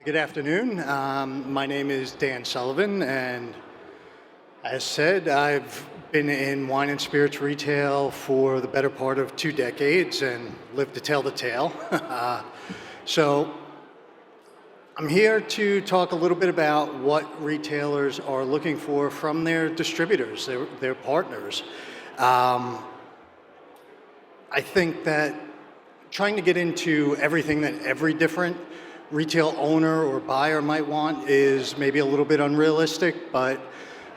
Good afternoon. My name is Dan Sullivan, and as said, I've been in wine and spirits retail for the better part of 2 decades and lived to tell the tale. So I'm here to talk a little bit about what retailers are looking for from their distributors, their partners. I think that trying to get into everything that every different retail owner or buyer might want is maybe a little bit unrealistic, but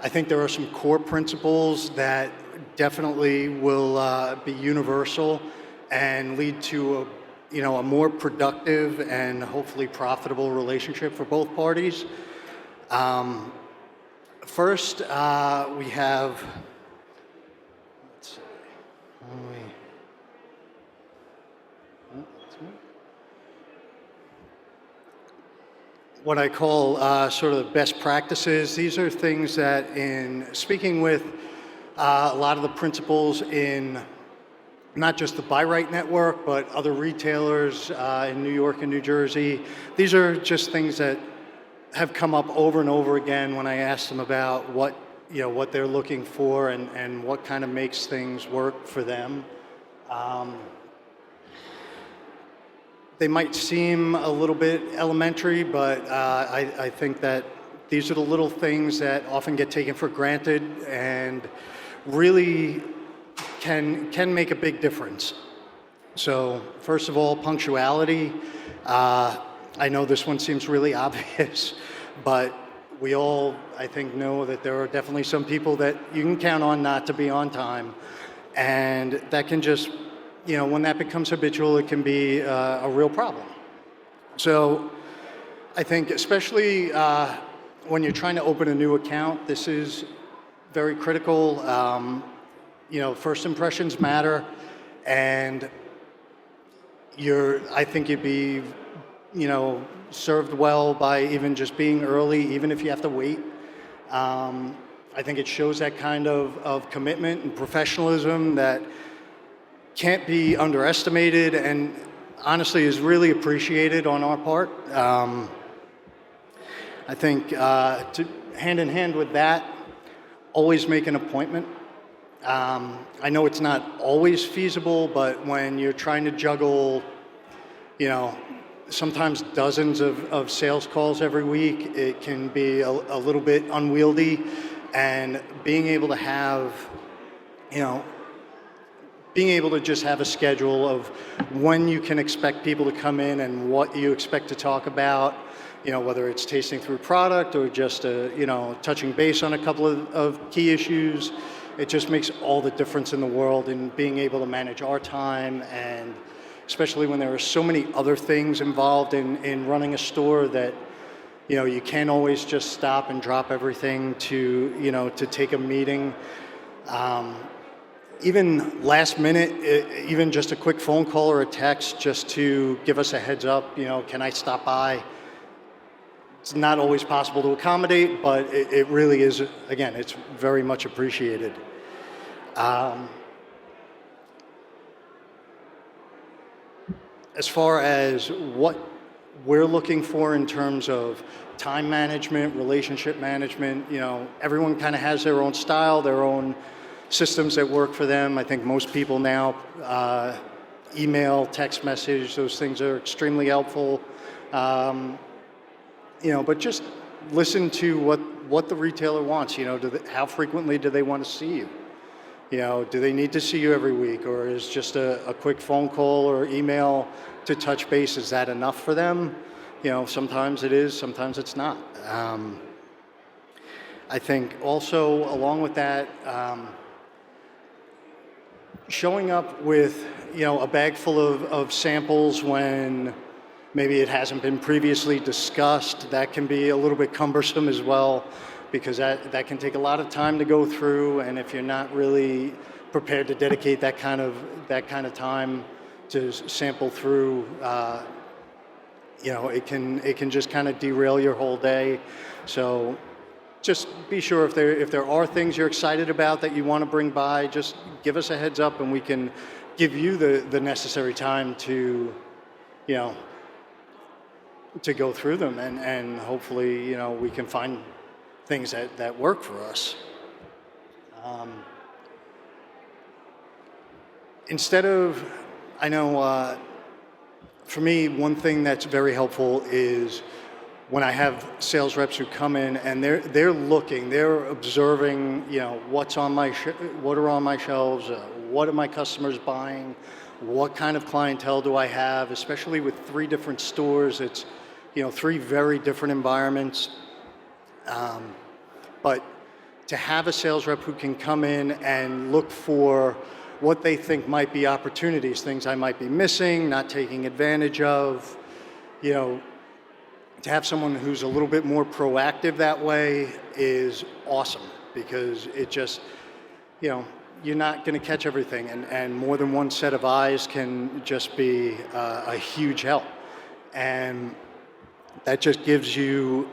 I think there are some core principles that definitely will be universal and lead to a more productive and hopefully profitable relationship for both parties. First, we have, let's see, what I call sort of best practices. These are things that, in speaking with a lot of the principals in not just the Buy-Rite network, but other retailers in New York and New Jersey, these are just things that have come up over and over again when I ask them about what they're looking for and what kind of makes things work for them. They might seem a little bit elementary, but I think that these are the little things that often get taken for granted and really can make a big difference. So first of all, punctuality. I know this one seems really obvious, but we all, I think, know that there are definitely some people that you can count on not to be on time, and that can just, when that becomes habitual, it can be a real problem. So I think especially when you're trying to open a new account, this is very critical. First impressions matter, and I think you'd be, served well by even just being early, even if you have to wait. I think it shows that kind of commitment and professionalism that can't be underestimated and honestly is really appreciated on our part. I think hand in hand with that, always make an appointment. I know it's not always feasible, but when you're trying to juggle, sometimes dozens of sales calls every week, it can be a little bit unwieldy, and being able to have, being able to just have a schedule of when you can expect people to come in and what you expect to talk about, whether it's tasting through product or just, touching base on a couple of key issues. It just makes all the difference in the world in being able to manage our time, and especially when there are so many other things involved in running a store that, you can't always just stop and drop everything to take a meeting. Even last minute, even just a quick phone call or a text just to give us a heads up, can I stop by? It's not always possible to accommodate, but it really is, again, it's very much appreciated. As far as what we're looking for in terms of time management, relationship management, everyone kind of has their own style, their own systems that work for them. I think most people now, email, text message, those things are extremely helpful. But just listen to what the retailer wants. How frequently do they want to see you? Do they need to see you every week, or is just a quick phone call or email to touch base, is that enough for them? Sometimes it is, sometimes it's not. I think also along with that, showing up with, a bag full of samples when maybe it hasn't been previously discussed, that can be a little bit cumbersome as well, because that can take a lot of time to go through, and if you're not really prepared to dedicate that kind of time to sample through, it can just kind of derail your whole day. So just be sure if there are things you're excited about that you want to bring by, just give us a heads up, and we can give you the necessary time to, to go through them, and hopefully, we can find things that work for us. Instead of, I know, for me, one thing that's very helpful is when I have sales reps who come in and they're looking, they're observing, what are on my shelves, what are my customers buying, what kind of clientele do I have, especially with 3 different stores. It's 3 very different environments. But to have a sales rep who can come in and look for what they think might be opportunities, things I might be missing, not taking advantage of, to have someone who's a little bit more proactive that way is awesome, because it just, you're not going to catch everything, and more than one set of eyes can just be a huge help. And that just gives you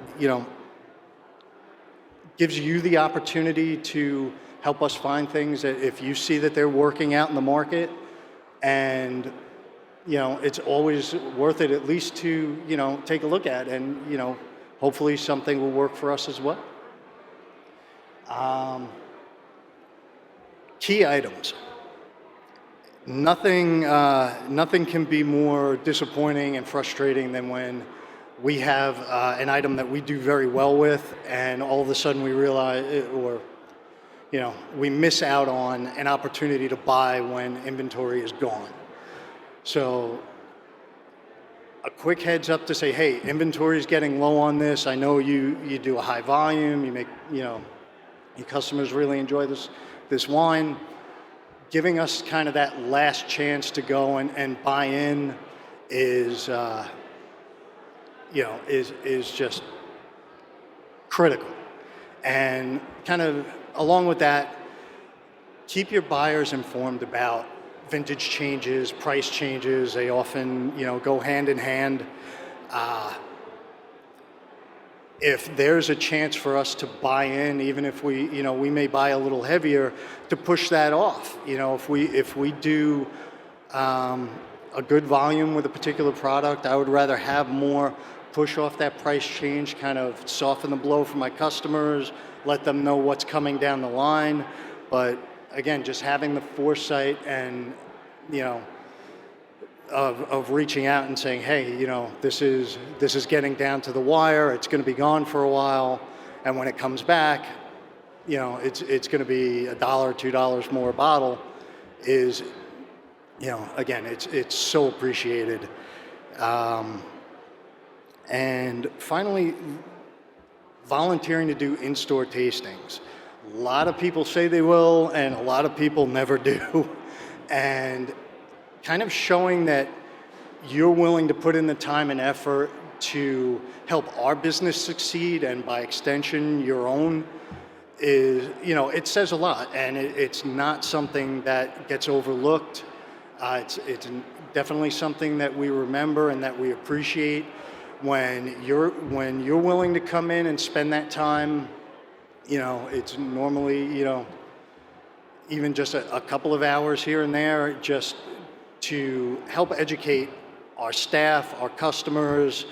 the opportunity to help us find things that if you see that they're working out in the market, and it's always worth it at least to take a look at, and hopefully something will work for us as well. Key items. Nothing can be more disappointing and frustrating than when we have an item that we do very well with, and all of a sudden we realize, we miss out on an opportunity to buy when inventory is gone. So a quick heads up to say, hey, inventory is getting low on this. I know you do a high volume. You make, your customers really enjoy this wine. Giving us kind of that last chance to go and buy in is just critical. And kind of along with that, keep your buyers informed about vintage changes, price changes. They often, go hand in hand. If there's a chance for us to buy in, even if we may buy a little heavier, to push that off. If we do a good volume with a particular product, I would rather have more push off that price change, kind of soften the blow for my customers, let them know what's coming down the line. But again, just having the foresight and, of reaching out and saying, hey, this is getting down to the wire. It's going to be gone for a while, and when it comes back, it's going to be $1, $2 more a bottle. Is, again, it's so appreciated. And finally, volunteering to do in-store tastings. A lot of people say they will, and a lot of people never do. And kind of showing that you're willing to put in the time and effort to help our business succeed, and by extension, your own, is, it says a lot, and it's not something that gets overlooked. It's definitely something that we remember and that we appreciate. When you're willing to come in and spend that time, it's normally, even just a couple of hours here and there, just to help educate our staff, our customers,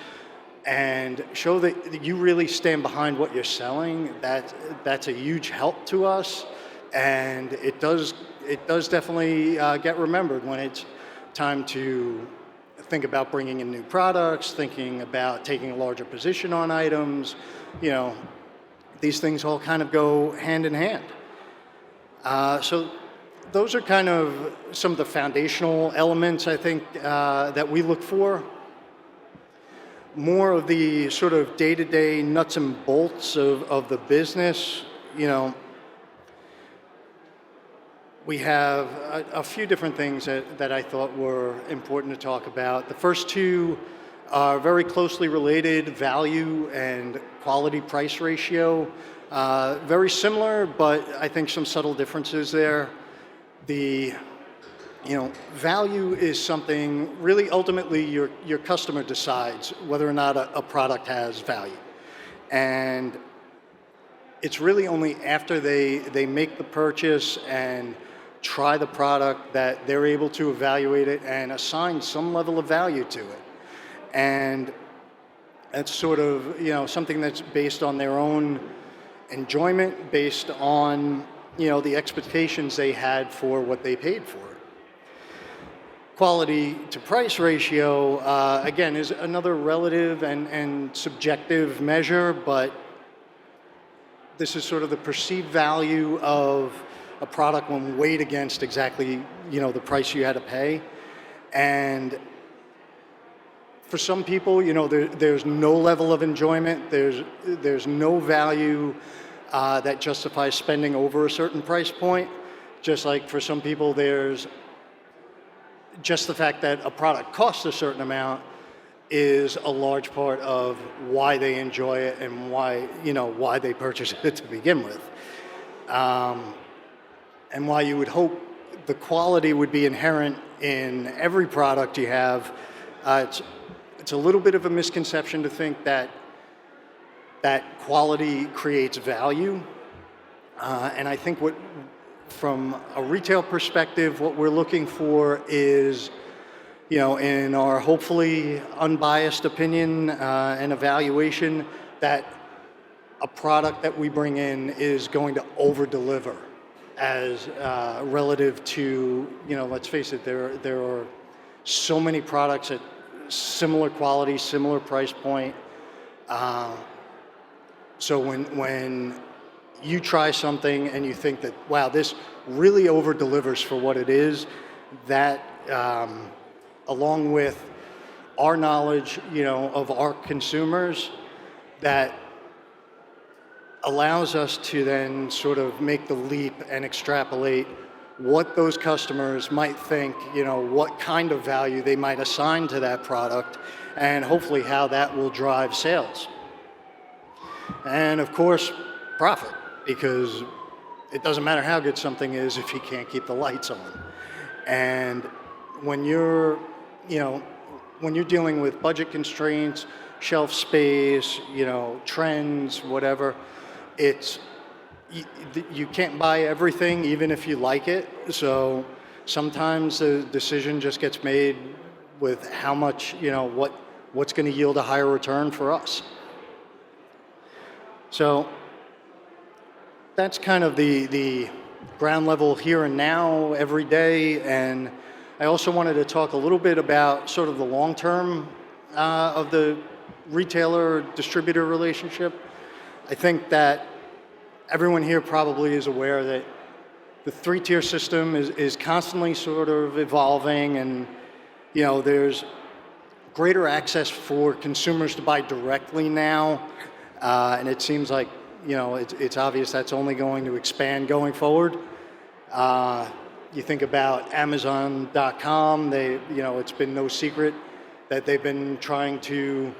and show that you really stand behind what you're selling. That's a huge help to us, and it does definitely get remembered when it's time to think about bringing in new products, thinking about taking a larger position on items. These things all kind of go hand in hand. So those are kind of some of the foundational elements, I think, that we look for. More of the sort of day-to-day nuts and bolts of the business, we have a few different things that I thought were important to talk about. The first two are very closely related: value and quality price ratio. Very similar, but I think some subtle differences there. The value is something really ultimately your customer decides whether or not a product has value. And it's really only after they make the purchase and try the product that they're able to evaluate it and assign some level of value to it. And That's sort of, something that's based on their own enjoyment, based on, the expectations they had for what they paid for it. Quality to price ratio, again, is another relative and subjective measure, but this is sort of the perceived value of a product when weighed against exactly, the price you had to pay. And for some people, there's no level of enjoyment, there's no value that justifies spending over a certain price point. Just like for some people, there's just the fact that a product costs a certain amount is a large part of why they enjoy it and why they purchase it to begin with. And why you would hope the quality would be inherent in every product you have. It's a little bit of a misconception to think that quality creates value. And I think from a retail perspective, what we're looking for is, in our hopefully unbiased opinion and evaluation, that a product that we bring in is going to over-deliver as relative to, let's face it, there are so many products at similar quality, similar price point. So when you try something and you think that, wow, this really over-delivers for what it is, that along with our knowledge, of our consumers, that allows us to then sort of make the leap and extrapolate what those customers might think, what kind of value they might assign to that product, and hopefully how that will drive sales. And of course, profit, because it doesn't matter how good something is if you can't keep the lights on. And when you're dealing with budget constraints, shelf space, trends, whatever, you can't buy everything even if you like it. So sometimes the decision just gets made with how much, what's going to yield a higher return for us. So that's kind of the ground level here and now, every day. And I also wanted to talk a little bit about sort of the long term of the retailer-distributor relationship. I think that everyone here probably is aware that the three-tier system is constantly sort of evolving, and there's greater access for consumers to buy directly now, and it seems like it's obvious that's only going to expand going forward. You think about Amazon.com, it's been no secret that they've been trying to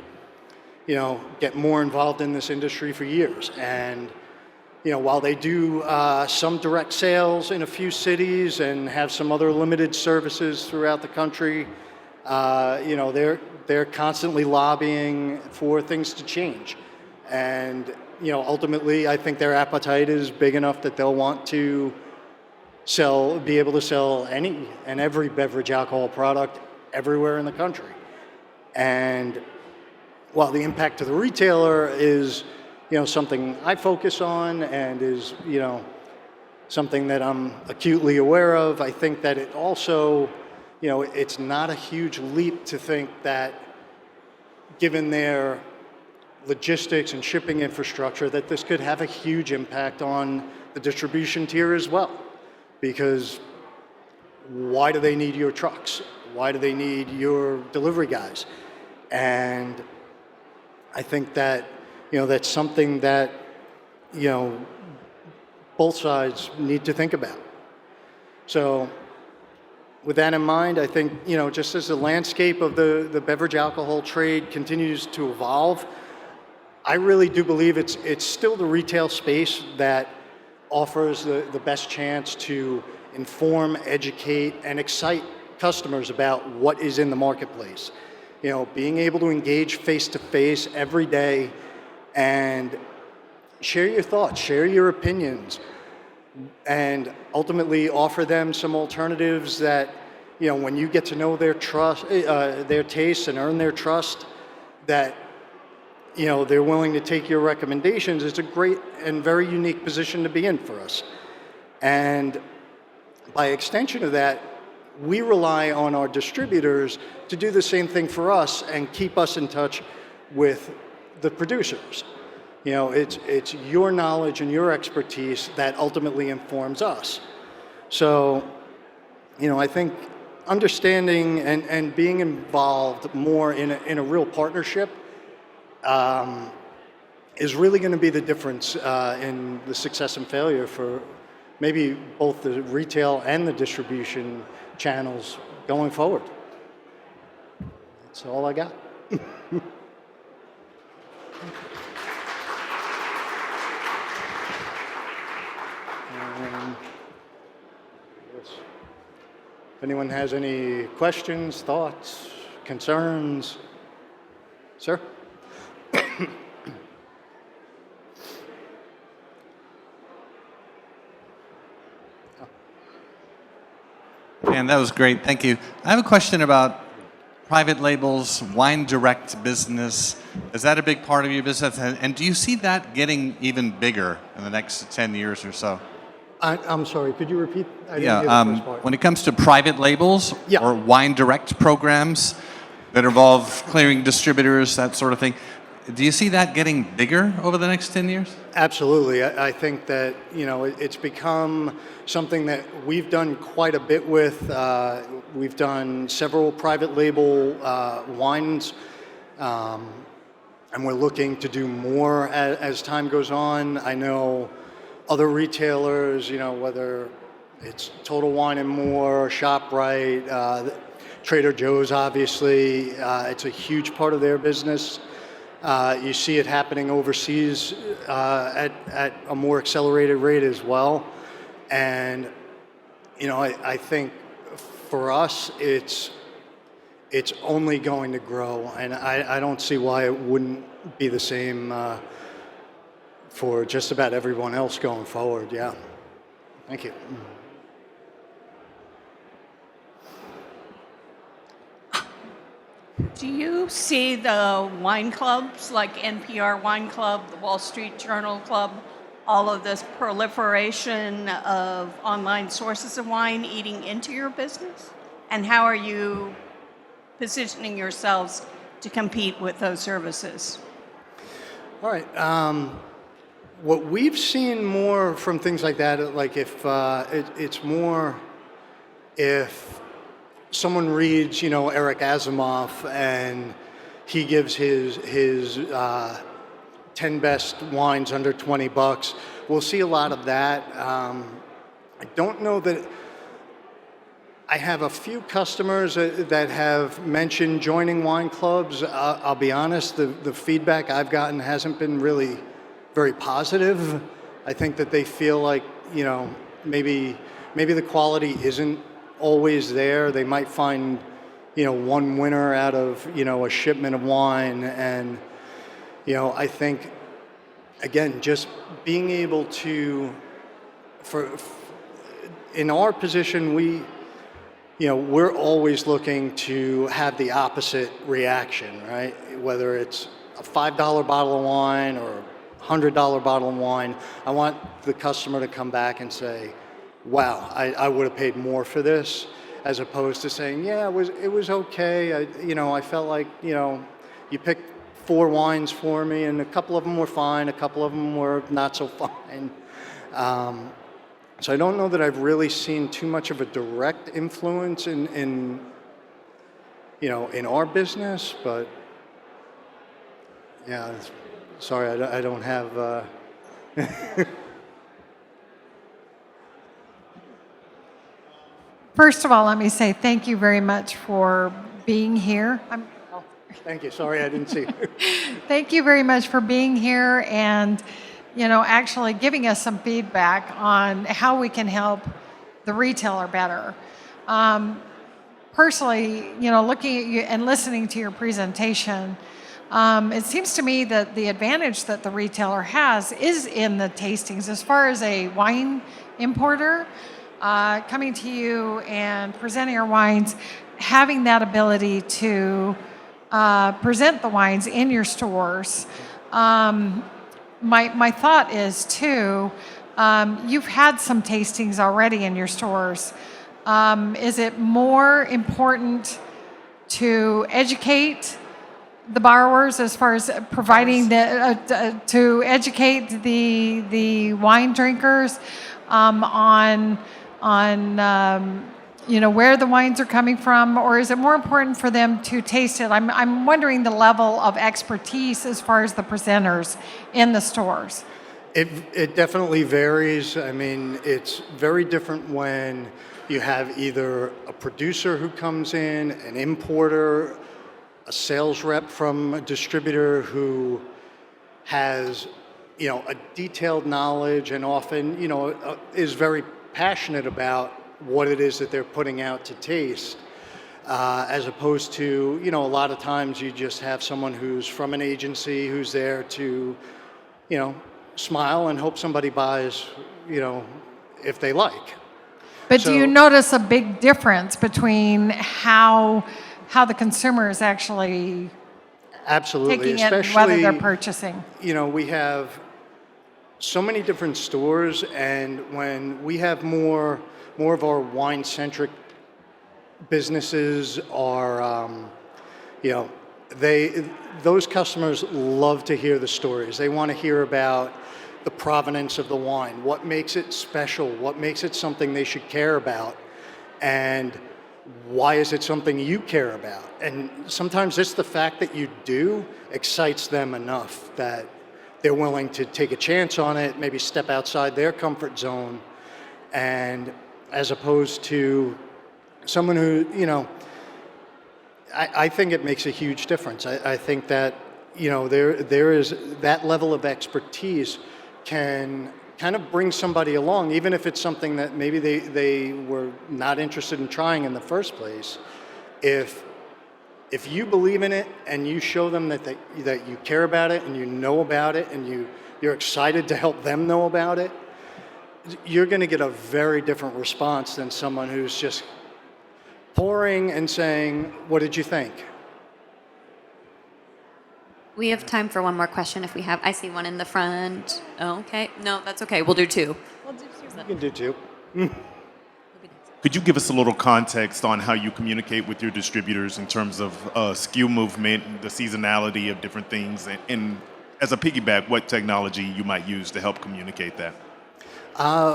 get more involved in this industry for years. And while they do some direct sales in a few cities and have some other limited services throughout the country, they're constantly lobbying for things to change. And ultimately, I think their appetite is big enough that they'll want to be able to sell any and every beverage alcohol product everywhere in the country. And while the impact to the retailer is something I focus on and is something that I'm acutely aware of, I think that it also it's not a huge leap to think that given their logistics and shipping infrastructure, that this could have a huge impact on the distribution tier as well. Because why do they need your trucks? Why do they need your delivery guys? And I think that that's something that both sides need to think about. So with that in mind, I think just as the landscape of the beverage alcohol trade continues to evolve, I really do believe it's still the retail space that offers the best chance to inform, educate, and excite customers about what is in the marketplace. Being able to engage face-to-face every day and share your thoughts, share your opinions, and ultimately offer them some alternatives that, when you get to know their tastes and earn their trust, that they're willing to take your recommendations. It's a great and very unique position to be in for us. And by extension of that, we rely on our distributors to do the same thing for us and keep us in touch with the producers. It's your knowledge and your expertise that ultimately informs us. So, I think understanding and being involved more in a real partnership is really going to be the difference in the success and failure for maybe both the retail and the distribution channels going forward. That's all I got. If anyone has any questions, thoughts, concerns, sir? And that was great, thank you. I have a question about private labels, wine direct business. Is that a big part of your business? And do you see that getting even bigger in the next 10 years or so? I'm sorry, could you repeat? I didn't hear the first part. When it comes to private labels or wine direct programs that involve clearing distributors, that sort of thing, do you see that getting bigger over the next 10 years? Absolutely. I think that, it's become something that we've done quite a bit with. We've done several private label wines, and we're looking to do more as time goes on. I know other retailers, whether it's Total Wine and More, ShopRite, Trader Joe's, obviously, it's a huge part of their business. You see it happening overseas at a more accelerated rate as well. And, I think for us, it's only going to grow. And I don't see why it wouldn't be the same for just about everyone else going forward. Yeah. Thank you. Do you see the wine clubs like NPR Wine Club, the Wall Street Journal Club, all of this proliferation of online sources of wine eating into your business? And how are you positioning yourselves to compete with those services? All right. What we've seen more from things like that, like if it's more if someone reads, Eric Asimov, and he gives his 10 best wines under $20. We'll see a lot of that. I don't know that I have a few customers that have mentioned joining wine clubs. I'll be honest, the feedback I've gotten hasn't been really very positive. I think that they feel like, maybe the quality isn't always there. They might find, one winner out of, a shipment of wine. And, I think, again, just being able to, in our position, we're always looking to have the opposite reaction, right? Whether it's a $5 bottle of wine or $100 bottle of wine, I want the customer to come back and say, wow, I would have paid more for this, as opposed to saying, yeah, it was okay. I felt like, you picked 4 wines for me, and a couple of them were fine, a couple of them were not so fine. So I don't know that I've really seen too much of a direct influence in our business, but yeah, sorry, I don't have. First of all, let me say thank you very much for being here. Thank you. Sorry, I didn't see. Thank you very much for being here and, actually giving us some feedback on how we can help the retailer better. Personally, looking at you and listening to your presentation, it seems to me that the advantage that the retailer has is in the tastings. As far as a wine importer, coming to you and presenting our wines, having that ability to present the wines in your stores. My thought is too, you've had some tastings already in your stores. Is it more important to educate the borrowers as far as providing to educate the wine drinkers on where the wines are coming from, or is it more important for them to taste it? I'm wondering the level of expertise as far as the presenters in the stores. It definitely varies. I mean, it's very different when you have either a producer who comes in, an importer, a sales rep from a distributor who has, a detailed knowledge and often, is very passionate about what it is that they're putting out to taste, as opposed to, a lot of times you just have someone who's from an agency who's there to, smile and hope somebody buys, if they like. But do you notice a big difference between how the consumer is actually absolutely taking it, especially, and whether they're purchasing? We have so many different stores, and when we have more of our wine-centric businesses are, those customers love to hear the stories. They want to hear about the provenance of the wine, what makes it special, what makes it something they should care about, and why is it something you care about? And sometimes it's the fact that you do excites them enough that they're willing to take a chance on it, maybe step outside their comfort zone, and as opposed to someone who, I think it makes a huge difference. I think that, there is that level of expertise can kind of bring somebody along, even if it's something that maybe they were not interested in trying in the first place. If you believe in it and you show them that you care about it and you know about it and you're excited to help them know about it, you're going to get a very different response than someone who's just pouring and saying, "What did you think?" We have time for one more question if we have. I see one in the front. Oh, okay. No, that's okay. We'll do two. You can do two. Could you give us a little context on how you communicate with your distributors in terms of SKU movement, the seasonality of different things, and as a piggyback, what technology you might use to help communicate that?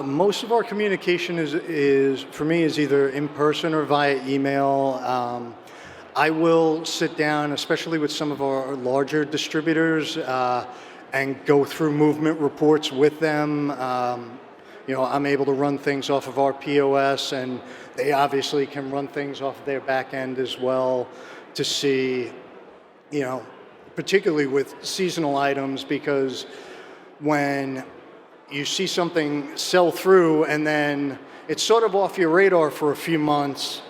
Most of our communication is for me is either in person or via email. I will sit down, especially with some of our larger distributors, and go through movement reports with them. I'm able to run things off of our POS, and they obviously can run things off of their back end as well to see, particularly with seasonal items, because when you see something sell through and then it's sort of off your radar for a few months,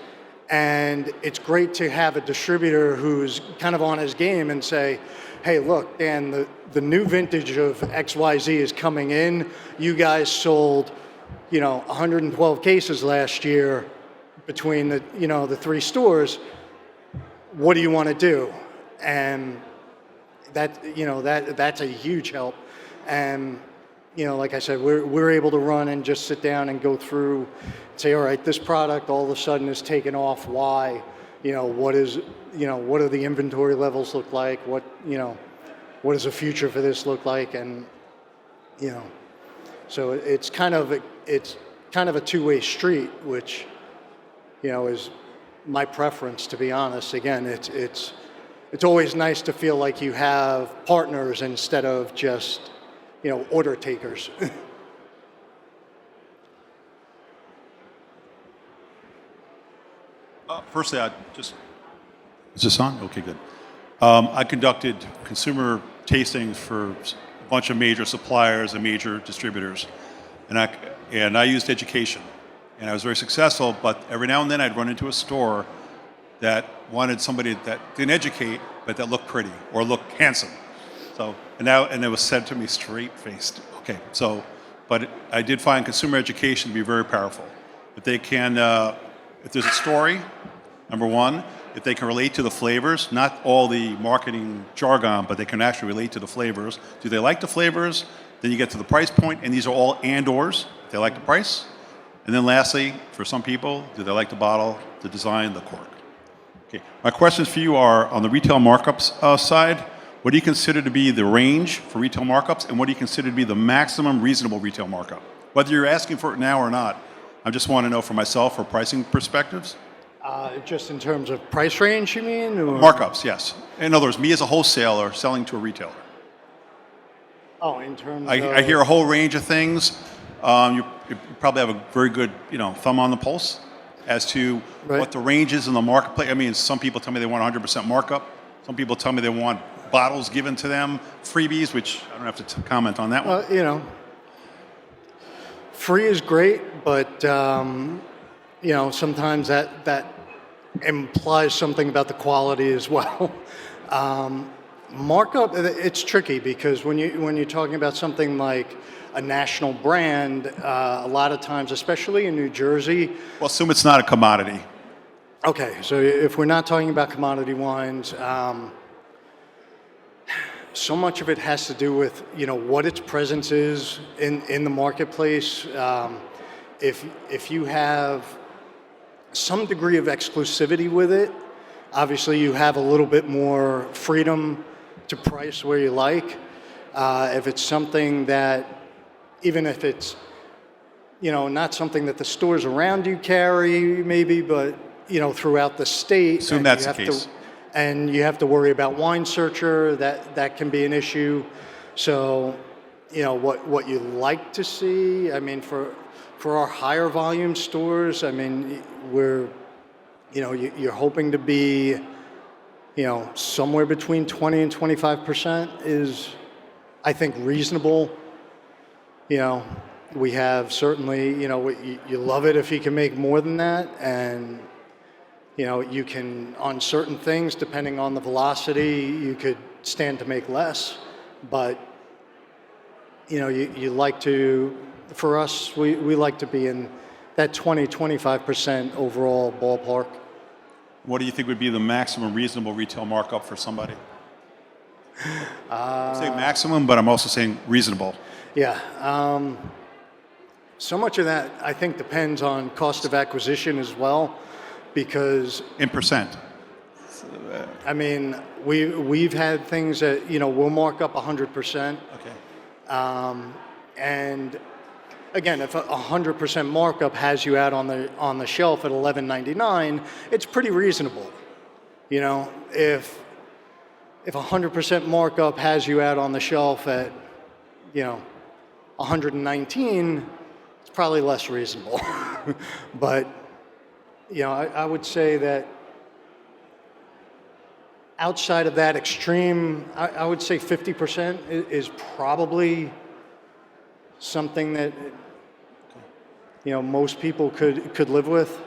and it's great to have a distributor who's kind of on his game and say, "Hey, look, Dan, the new vintage of XYZ is coming in. You guys sold, 112 cases last year between the three stores. What do you want to do?" And that's a huge help. And like I said, we're able to run and just sit down and go through, say, all right, this product all of a sudden is taken off. Why? What do the inventory levels look like? What does the future for this look like? And so it's kind of a two-way street, which is my preference, to be honest. Again, it's always nice to feel like you have partners instead of just order takers. Firstly, is this on? Okay, good. I conducted consumer tastings for a bunch of major suppliers and major distributors, and I used education, and I was very successful. But every now and then, I'd run into a store that wanted somebody that didn't educate, but that looked pretty or looked handsome. So and it was said to me straight-faced. Okay, but I did find consumer education to be very powerful. If they can, if there's a story, number one, if they can relate to the flavors, not all the marketing jargon, but they can actually relate to the flavors. Do they like the flavors? Then you get to the price point, and these are all and/ors. They like the price. And then lastly, for some people, do they like the bottle, the design, the cork? Okay. My questions for you are on the retail markups side. What do you consider to be the range for retail markups, and what do you consider to be the maximum reasonable retail markup? Whether you're asking for it now or not, I just want to know for myself for pricing perspectives. Just in terms of price range, you mean? Or? Markups, yes. In other words, me as a wholesaler selling to a retailer. Oh, in terms of... I hear a whole range of things. You probably have a very good, thumb on the pulse as to what the range is in the marketplace. I mean, some people tell me they want 100% markup. Some people tell me they want bottles given to them, freebies, which I don't have to comment on that one. Free is great, but sometimes that implies something about the quality as well. Markup, it's tricky because when you're talking about something like a national brand, a lot of times, especially in New Jersey. Well, assume it's not a commodity. Okay, so if we're not talking about commodity wines, so much of it has to do with what its presence is in the marketplace. If you have some degree of exclusivity with it, obviously you have a little bit more freedom to price where you like. If it's something that, even if it's not something that the stores around you carry, maybe, but throughout the state, assume that's the case. And you have to worry about wine searcher, that can be an issue. So, what you like to see, I mean, for our higher volume stores, I mean, you're hoping to be, somewhere between 20 and 25% is, I think, reasonable. We have certainly, you love it if you can make more than that, and you can, on certain things, depending on the velocity, you could stand to make less. But, you like to, for us, we like to be in that 20-25% overall ballpark. What do you think would be the maximum reasonable retail markup for somebody? I say maximum, but I'm also saying reasonable. Yeah. So much of that, I think, depends on cost of acquisition as well, because... In percent. I mean, we've had things that, we'll mark up 100%. Okay. And again, if a 100% markup has you out on the shelf at $11.99, it's pretty reasonable. If 100% markup has you out on the shelf at, $119, it's probably less reasonable. But, I would say that outside of that extreme, I would say 50% is probably something that, most people could live with.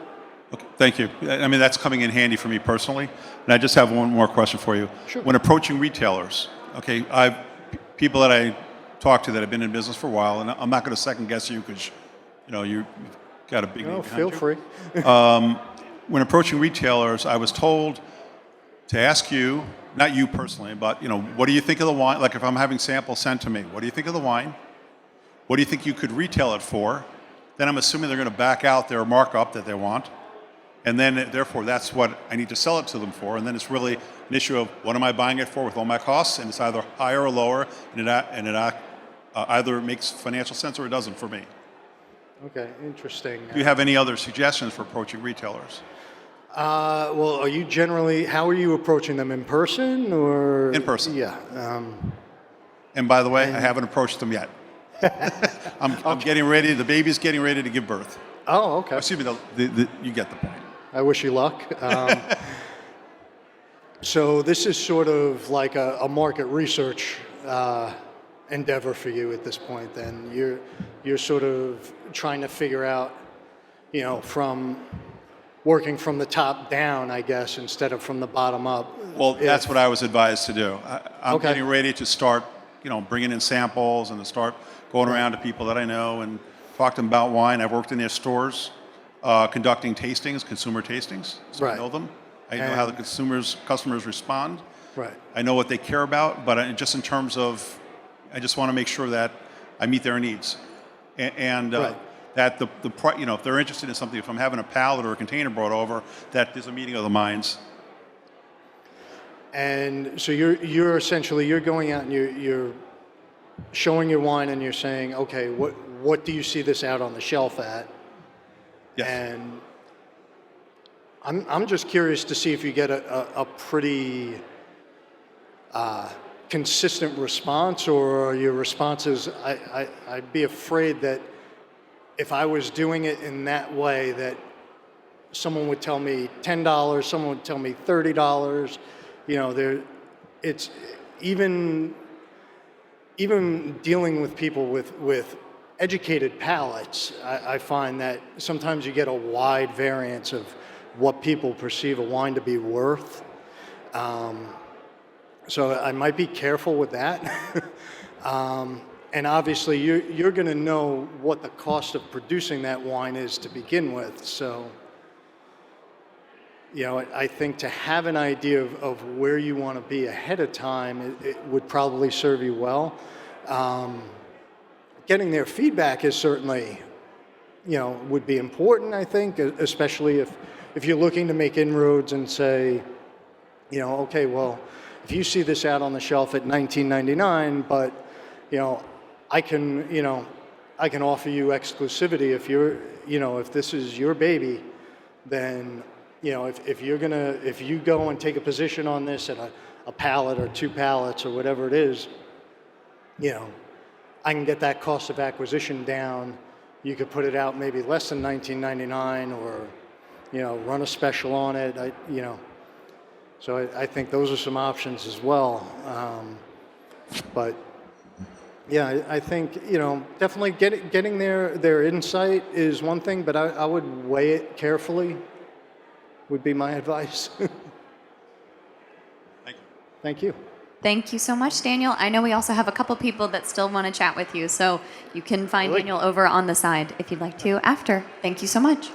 Okay, thank you. I mean, that's coming in handy for me personally. And I just have one more question for you. Sure. When approaching retailers, okay, people that I talk to that have been in business for a while, and I'm not going to second guess you because, you've got a big name behind Feel you. free. When approaching retailers, I was told to ask you, not you personally, but, what do you think of the wine? Like if I'm having samples sent to me, what do you think of the wine? What do you think you could retail it for? Then I'm assuming they're going to back out their markup that they want. And then, therefore, that's what I need to sell it to them for. And then it's really an issue of what am I buying it for with all my costs? And it's either higher or lower, and it either makes financial sense or it doesn't for me. Okay, interesting. Do you have any other suggestions for approaching retailers? Well, how are you approaching them, in person or? In person. Yeah. And by the way, I haven't approached them yet. I'm getting ready, the baby's getting ready to give birth. Oh, okay. Excuse me, you get the point. I wish you luck. So this is sort of like a market research endeavor for you at this point. Then you're sort of trying to figure out, from working from the top down, I guess, instead of from the bottom up. Well, that's what I was advised to do. I'm Okay. getting ready to start, bringing in samples and to start going around to people that I know and talk to them about wine. I've worked in their stores, conducting tastings, consumer tastings, so I Right. know them. I know how the And- customers respond. Right. I know what they care about, but just in terms of, I just want to make sure that I meet their needs, and Right. that if they're interested in something, if I'm having a pallet or a container brought over, that there's a meeting of the minds. And so you're essentially you're going out and you're showing your wine and you're saying, okay, what do you see this out on the shelf at? Yes. And I'm just curious to see if you get a pretty consistent response, or are your responses, I'd be afraid that if I was doing it in that way, that someone would tell me $10, someone would tell me $30. It's even dealing with people with educated palates, I find that sometimes you get a wide variance of what people perceive a wine to be worth. So I might be careful with that. And obviously you're going to know what the cost of producing that wine is to begin with. So, I think to have an idea of where you want to be ahead of time, it would probably serve you well. Getting their feedback is certainly, would be important, I think, especially if you're looking to make inroads and say, okay, well, if you see this out on the shelf at $19.99, but, I can offer you exclusivity if if this is your baby, then, if you go and take a position on this at a pallet or 2 pallets or whatever it is, I can get that cost of acquisition down. You could put it out maybe less than $19.99, or, run a special on it. So I think those are some options as well. But yeah, I think, definitely getting their insight is one thing, but I would weigh it carefully, would be my advice. Thank you. Thank you. Thank you so much, Daniel. I know we also have a couple people that still want to chat with you, so you can find Really? Daniel over on the side if you'd like to after. Thank you so much.